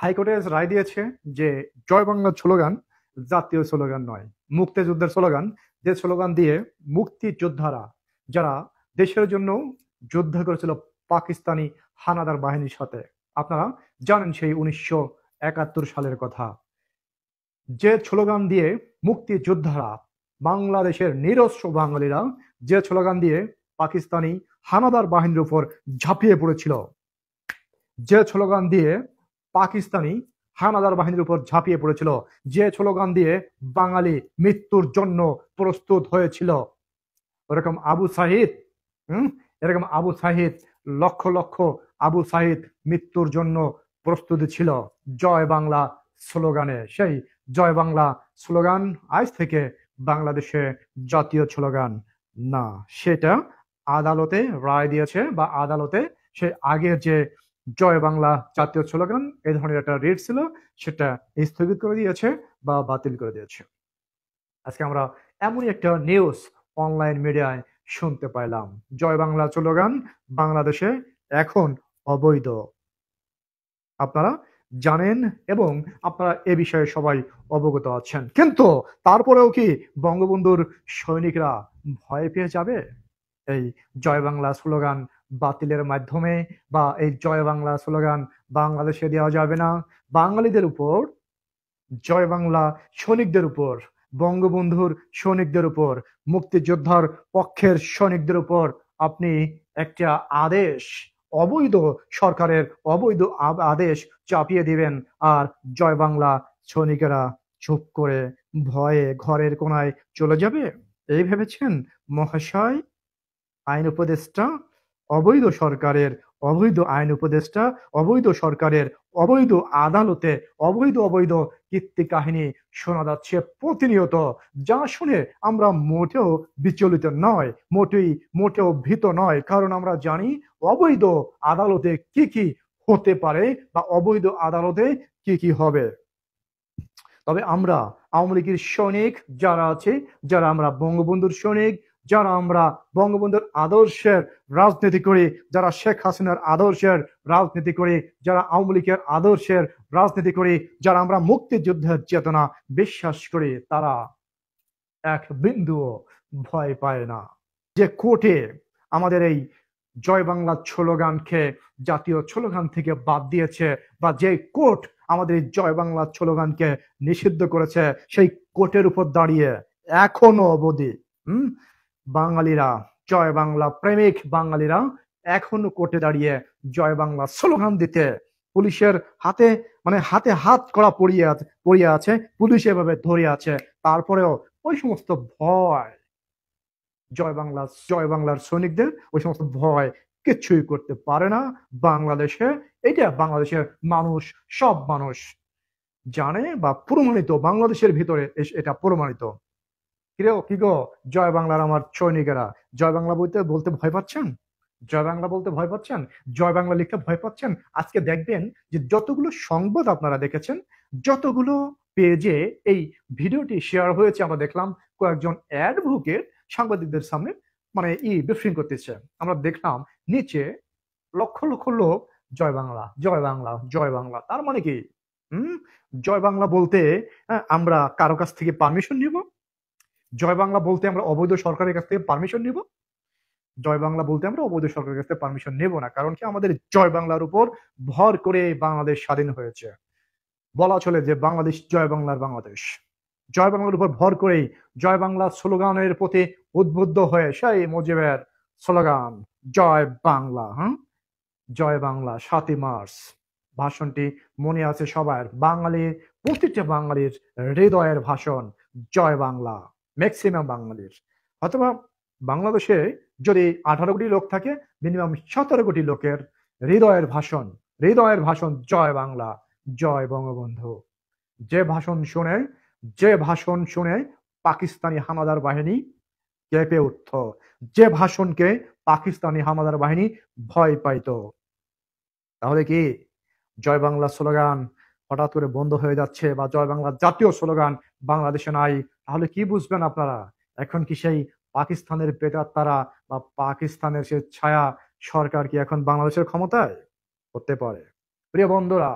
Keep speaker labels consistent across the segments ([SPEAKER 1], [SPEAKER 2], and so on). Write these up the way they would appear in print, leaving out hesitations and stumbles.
[SPEAKER 1] হাইকোর্টে রায় দিয়েছে যে জয় বাংলা স্লোগান জাতীয় স্লোগান নয়, মুক্তিযুদ্ধের স্লোগান। যে স্লোগান দিয়ে মুক্তিযোদ্ধারা যারা দেশের জন্য যুদ্ধ করেছিল পাকিস্তানি হানাদার বাহিনীর সাথে, আপনারা জানেন সেই 1971 সালের কথা। যে স্লোগান দিয়ে মুক্তিযোদ্ধারা, বাংলাদেশের নিরস্ত্র বাঙালিরা যে স্লোগান দিয়ে পাকিস্তানি হানাদার বাহিনীর উপর ঝাঁপিয়ে পড়েছিল, যে স্লোগান দিয়ে পাকিস্তানি হানাদার বাহিনীর উপর ঝাঁপিয়ে পড়েছিল, যে স্লোগান দিয়ে বাঙালি মৃত্যুর জন্য প্রস্তুত হয়েছিল, ওরকম আবু সাহিদ, এরকম আবু সাহিদ, লক্ষ লক্ষ আবু সাহিদ মৃত্যুর জন্য প্রস্তুতি ছিল জয় বাংলা স্লোগানে। সেই জয় বাংলা স্লোগান আজ থেকে বাংলাদেশে জাতীয় স্লোগান না, সেটা আদালতে রায় দিয়েছে, বা আদালতে সে আগের যে জয় বাংলা জাতীয় স্লোগান এই ধরনের একটা রিট ছিল সেটা স্থগিত করে দিয়েছে বা বাতিল করে দিয়েছে। আজকে আমরা এমনই একটা নিউজ অনলাইন মিডিয়ায় শুনতে পাইলাম, জয় বাংলা স্লোগান বাংলাদেশে এখন অবৈধ। আপনারা জানেন এবং আপনারা এ বিষয়ে সবাই অবগত আছেন, কিন্তু তারপরেও কি বঙ্গবন্ধুর সৈনিকরা ভয় পেয়ে যাবে এই জয় বাংলা স্লোগান বাতিলের মাধ্যমে, বা এই জয় বাংলা স্লোগান বাংলাদেশে দেওয়া যাবে না? বাঙালিদের উপর, জয় বাংলা সৈনিকদের উপর, বঙ্গবন্ধুর সৈনিকদের উপর, মুক্তিযোদ্ধার পক্ষের সৈনিকদের উপর আপনি একটা আদেশ, অবৈধ সরকারের অবৈধ আদেশ চাপিয়ে দিবেন, আর জয় বাংলা সৈনিকেরা চুপ করে ভয়ে ঘরের কোনায় চলে যাবে? এই ভেবেছেন মহাশয় আইন উপদেষ্টা? অবৈধ সরকারের অবৈধ আইন উপদেষ্টা, অবৈধ সরকারের অবৈধ আদালতে অবৈধ অবৈধ কীর্তি কাহিনী শোনা যাচ্ছে প্রতিনিয়ত, যা শুনে আমরা মোটেও বিচলিত নয়, মোটেও ভীত নয়, কারণ আমরা জানি অবৈধ আদালতে কি কি হতে পারে বা অবৈধ আদালতে কি কি হবে। তবে আমরা আওয়ামী লীগের সৈনিক যারা আছে, যারা আমরা বঙ্গবন্ধুর সৈনিক, যারা আমরা বঙ্গবন্ধুর আদর্শের রাজনীতি করি, যারা শেখ হাসিনার আদর্শের রাজনীতি করি, যারা আওয়ামী লীগের আদর্শের রাজনীতি করি, যারা আমরা মুক্তিযুদ্ধের চেতনা বিশ্বাস করি, তারা এক বিন্দুও ভয় পায় না যে কোর্টে আমাদের এই জয় বাংলা স্লোগানকে জাতীয় স্লোগান থেকে বাদ দিয়েছে, বা যে কোর্ট আমাদের এই জয় বাংলা স্লোগানকে নিষিদ্ধ করেছে, সেই কোর্টের উপর দাঁড়িয়ে এখনো অবধি বাঙালিরা, জয় বাংলা প্রেমিক বাঙালিরা এখনো কোর্টে দাঁড়িয়ে জয় বাংলা স্লোগান দিতে পুলিশের হাতে, মানে হাতে হাত করা পড়িয়ে আছে, পুলিশ এভাবে ধরে আছে, তারপরেও ওই সমস্ত ভয় জয় বাংলার সৈনিকদের ওই সমস্ত ভয় কিচ্ছুই করতে পারে না বাংলাদেশে। এটা বাংলাদেশের মানুষ, সব মানুষ জানে বা প্রমাণিত, বাংলাদেশের ভিতরে এটা প্রমাণিত। কি গো জয় বাংলার আমার সৈনিকেরা, জয় বাংলা বলতে ভয় পাচ্ছেন? জয় বাংলা বলতে ভয় পাচ্ছেন? জয় বাংলা লিখতে ভয় পাচ্ছেন? আজকে দেখবেন যে যতগুলো সংবাদ আপনারা দেখেছেন, যতগুলো পেজে এই ভিডিওটি শেয়ার হয়েছে, আমরা দেখলাম কয়েকজন অ্যাডভোকেট সাংবাদিকদের সামনে মানে ব্রিফিং করতেছে, আমরা দেখলাম নিচে লক্ষ লক্ষ লোক জয় বাংলা জয় বাংলা জয় বাংলা। তার মানে কি জয় বাংলা বলতে আমরা কারো কাছ থেকে পারমিশন নিব? জয় বাংলা বলতে আমরা অবৈধ সরকারের কাছ থেকে পারমিশন নিব? জয় বাংলা বলতে আমরা অবৈধ সরকারের কাছ থেকে পারমিশন নেব না, কারণ কি আমাদের জয় বাংলার উপর ভর করে বাংলাদেশ স্বাধীন হয়েছে। বলা চলে যে বাংলাদেশ জয় বাংলার বাংলাদেশ। জয় বাংলার উপর ভর করেই জয় বাংলা স্লোগানের প্রতি উদ্বুদ্ধ হয়ে সেই মুজিবের স্লোগান জয় বাংলা, জয় বাংলা 7ই মার্চ ভাষণটি মনে আছে সবার, বাঙালির, প্রত্যেকটা বাঙালির হৃদয়ের ভাষণ জয় বাংলা, ম্যাক্সিমাম বাঙালির। অথবা বাংলাদেশে যদি 18 কোটি লোক থাকে, মিনিমাম 17 কোটি লোকের হৃদয়ের ভাষণ জয় বাংলা, জয় বঙ্গবন্ধু। যে ভাষণ শুনে পাকিস্তানি হানাদার বাহিনী কেঁপে উঠত, যে ভাষণকে পাকিস্তানি হানাদার বাহিনী ভয় পাইত। তাহলে কি জয় বাংলা স্লোগান হঠাৎ করে বন্ধ হয়ে যাচ্ছে, বা জয় বাংলা জাতীয় স্লোগান বাংলাদেশে নাই? তাহলে কি বুঝবেন আপনারা? এখন কি সেই পাকিস্তানের প্রেতাত্মারা বা পাকিস্তানের সে ছায়া সরকার কি এখন বাংলাদেশের ক্ষমতায়? হতে পারে। প্রিয় বন্ধুরা,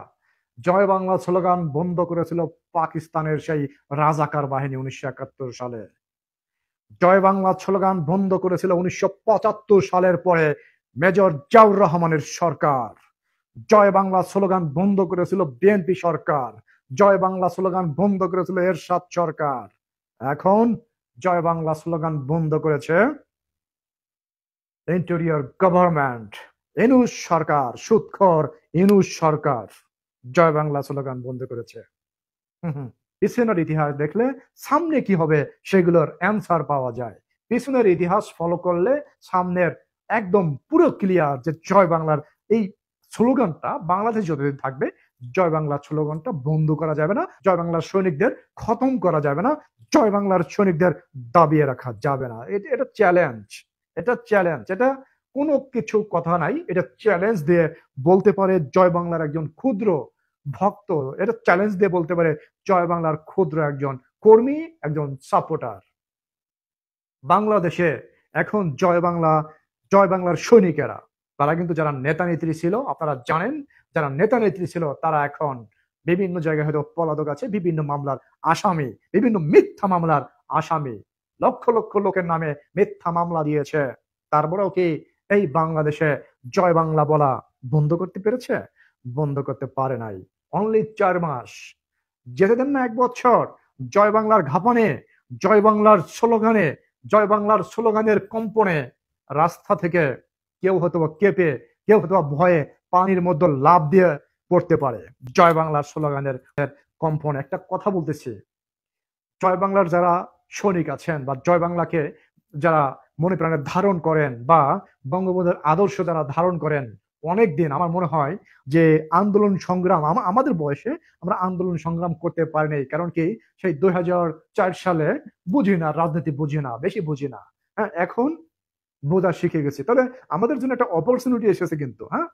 [SPEAKER 1] জয় বাংলা স্লোগান বন্ধ করেছিল পাকিস্তানের সেই রাজাকার বাহিনী 1971 সালে। জয় বাংলা স্লোগান বন্ধ করেছিল 1975 সালের পরে মেজর জিয়াউর রহমানের সরকার। জয় বাংলা স্লোগান বন্ধ করেছিল বিএনপি সরকার। জয় বাংলা স্লোগান বন্ধ করেছিল এরশাদ সরকার। এখন জয় বাংলা স্লোগান বন্ধ করেছে ইন্টেরিয়র গভর্নমেন্ট, ইনুস সরকার, সুদখোর ইনুস সরকার জয় বাংলা স্লোগান বন্ধ করেছে। পিছনের ইতিহাস দেখলে সামনে কি হবে সেগুলোর অ্যান্সার পাওয়া যায়। পিছনের ইতিহাস ফলো করলে সামনের একদম পুরো ক্লিয়ার যে জয় বাংলার এই স্লোগানটা বাংলাদেশ যতদিন থাকবে জয় বাংলার স্লোগানটা বন্ধ করা যাবে না, জয় বাংলার সৈনিকদের খতম করা যাবে না, জয় বাংলার সৈনিকদের দাবিয়ে রাখা যাবে না। এটা চ্যালেঞ্জ, এটা চ্যালেঞ্জ, এটা কোনো কিছু কথা নাই, এটা চ্যালেঞ্জ দিয়ে বলতে পারে জয় বাংলার একজন ক্ষুদ্র ভক্ত, এটা চ্যালেঞ্জ দিয়ে বলতে পারে জয় বাংলার ক্ষুদ্র একজন কর্মী, একজন সাপোর্টার। বাংলাদেশে এখন জয় বাংলার সৈনিকেরা, তারা কিন্তু যারা নেতা নেত্রী ছিল আপনারা জানেন, যারা নেতা নেত্রী ছিল তারা এখন বিভিন্ন জায়গায় হয়তো পলাতক আছে, বিভিন্ন মামলার আসামি, বিভিন্ন মিথ্যা মামলার আসামি, লক্ষ লক্ষ লোকের নামে মিথ্যা মামলা দিয়েছে। তারপরেও কি এই বাংলাদেশে জয় বাংলা বলা বন্ধ করতে পেরেছে? বন্ধ করতে পারে নাই। অনলি 4 মাস যেতে দেন না, 1 বছর জয় বাংলার ঘাপনে, জয় বাংলার স্লোগানে, জয় বাংলার স্লোগানের কম্পনে রাস্তা থেকে কেউ হয়তো কেঁপে, কেউ হয়তো ভয়ে পানির মধ্যে লাফ দিয়ে পড়তে পারে জয় বাংলার স্লোগানের কম্পনে। একটা কথা বলতেছি, জয় বাংলার যারা সৈনিক আছেন বা জয় বাংলাকে যারা মনে প্রাণে ধারণ করেন বা বঙ্গবন্ধুর আদর্শ যারা ধারণ করেন, অনেকদিন আমার মনে হয় যে আন্দোলন সংগ্রাম আমাদের বয়সে আমরা আন্দোলন সংগ্রাম করতে পারিনি। কারণ কি সেই 2004 সালে বুঝি না, রাজনীতি বুঝি না, বেশি বুঝি না। হ্যাঁ, এখন বোঝা শিখে গেছি। তবে আমাদের জন্য একটা অপরচুনিটি এসেছে কিন্তু, হ্যাঁ,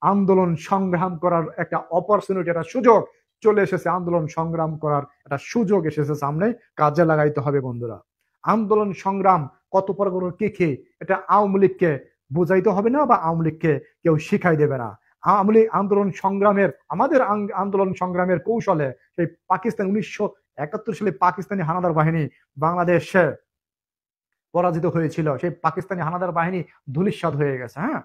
[SPEAKER 1] আন্দোলন সংগ্রাম করার একটা অপরচুনিটি, একটা সুযোগ চলে এসেছে। আন্দোলন সংগ্রাম করার একটা সুযোগ এসেছে সামনে, কাজে লাগাইতে হবে বন্ধুরা। আন্দোলন সংগ্রাম কত প্রকার কি কি এটা আওয়ামী লীগকে বুঝাইতে হবে না বা আওয়ামী লীগকে কেউ শিখাই দেবে না। আওয়ামী লীগ আন্দোলন সংগ্রামের, আমাদের আন্দোলন সংগ্রামের কৌশলে সেই পাকিস্তান 1971 সালে পাকিস্তানি হানাদার বাহিনী বাংলাদেশে পরাজিত হয়েছিল, সেই পাকিস্তানি হানাদার বাহিনী ধূলিসাৎ হয়ে গেছে। হ্যাঁ,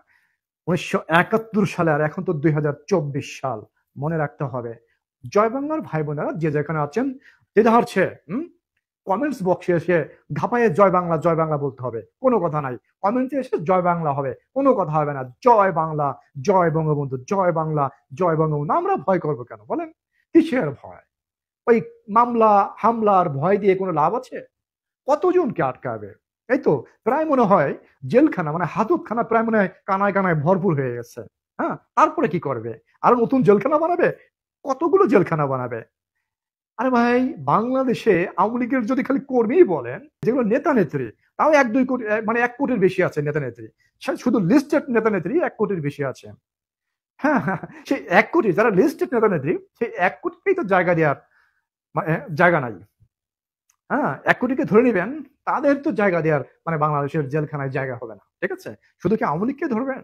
[SPEAKER 1] 1971 সালে, আর এখন তো 2024 সাল, মনে রাখতে হবে। জয় বাংলার ভাই বোনেরা যে যেখানে আছেন, যে হারছে কমেন্টস বক্সে এসে ঘাপায়ে জয় বাংলা বলতে হবে, কোনো কথা নাই। কমেন্টে এসে জয় বাংলা হবে, কোনো কথা হবে না। জয় বাংলা, জয় বঙ্গবন্ধু, জয় বাংলা, জয় বঙ্গবন্ধু। আমরা ভয় করবো কেন বলেন? কিসের ভয়? ওই মামলা হামলার ভয় দিয়ে কোনো লাভ আছে? কতজনকে আটকাবে? এই তো প্রায় মনে হয় জেলখানা, মানে হাজতখানা প্রায় মনে হয় কানায় কানায় ভরপুর হয়ে গেছে। হ্যাঁ, তারপরে কি করবে? আরো নতুন জেলখানা বানাবে? কতগুলো জেলখানা বানাবে? আরে ভাই, বাংলাদেশে আওয়ামী লীগের যদি খালি কর্মী বলেন, যেগুলো নেতা নেত্রী, তাও 1-2 কোটি, মানে 1 কোটির বেশি আছে নেতা নেত্রী। শুধু লিস্টেড নেতা নেত্রী 1 কোটির বেশি আছে। হ্যাঁ, হ্যাঁ, সেই 1 কোটি যারা লিস্টেড নেতা নেত্রী, সেই 1 কোটিকেই তো জায়গা দেওয়ার জায়গা নাই। হ্যাঁ, 1 কোটিকে ধরে নিবেন, তাদের তো জায়গা দেওয়ার মানে বাংলাদেশের জেলখানায় জায়গা হবে না। ঠিক আছে? শুধু কি আওয়ামী লীগকে ধরবেন?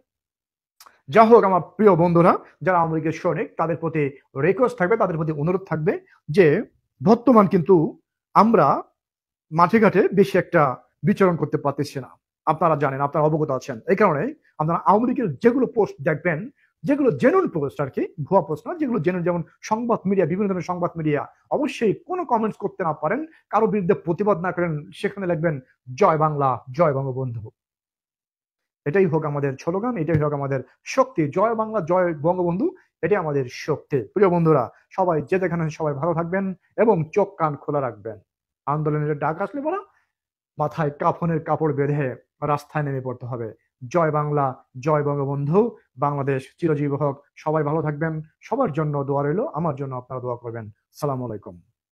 [SPEAKER 1] যা হোক আমার প্রিয় বন্ধুরা, যারা আওয়ামী লীগের সৈনিক, তাদের প্রতি রিকোয়েস্ট থাকবে, তাদের প্রতি অনুরোধ থাকবে যে বর্তমান কিন্তু আমরা মাঠে ঘাটে বেশি একটা বিচরণ করতে পারতেছি না। আপনারা জানেন, আপনারা অবগত আছেন। এই কারণে আপনারা আওয়ামী লীগের যেগুলো পোস্ট দেখবেন, যেগুলো জেনুইন পোস্ট আর কি, ভুয়া পোস্ট না, যেগুলো জেনুইন, যেমন সংবাদ মিডিয়া, বিভিন্ন ধরনের সংবাদ মিডিয়া, অবশ্যই কোনো কমেন্টস করতে না পারেন, কারো বিরুদ্ধে প্রতিবাদ না করেন, সেখানে লিখবেন জয় বাংলা, জয় বঙ্গবন্ধু। এটাই হোক আমাদের স্লোগান, এটাই হোক আমাদের শক্তি। জয় বাংলা, জয় বঙ্গবন্ধু, এটাই আমাদের শক্তি। প্রিয় বন্ধুরা, সবাই যে যেখানে সবাই ভালো থাকবেন এবং চোখ কান খোলা রাখবেন। আন্দোলনের ডাক আসলে বলা, মাথায় কাফনের কাপড় বেঁধে রাস্তায় নেমে পড়তে হবে। জয় বাংলা, জয় বঙ্গবন্ধু। বাংলাদেশ চিরজীবী হোক। সবাই ভালো থাকবেন। সবার জন্য দোয়া রইল, আমার জন্য আপনারা দোয়া করবেন। সালাম আলাইকুম।